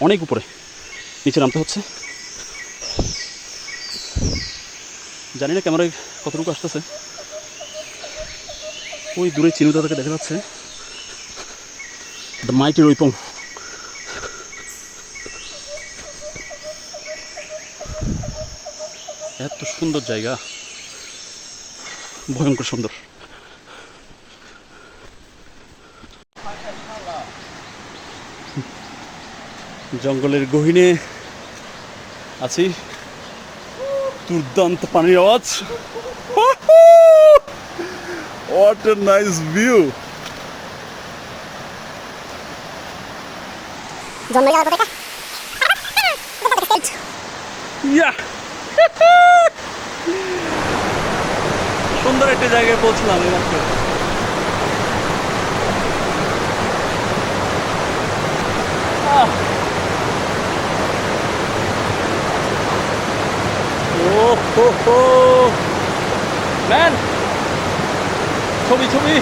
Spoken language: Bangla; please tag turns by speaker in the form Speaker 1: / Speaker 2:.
Speaker 1: অনেক উপরে নিচে নামতে হচ্ছে। জানি না ক্যামেরায় কতটুকু আসতেছে। ওই দূরে চিনুদাটাকে দেখা যাচ্ছে, দ্য মাইটি রইপং। এত সুন্দর জায়গা, ভয়ঙ্কর সুন্দর। জঙ্গলের গহীনে আছি, দুর্দান্ত পানির আওয়াজ। What a nice view! Yeah! সুন্দর একটা জায়গায় পৌঁছলাম এইমাত্র। ম্যান, ছবি ছবি।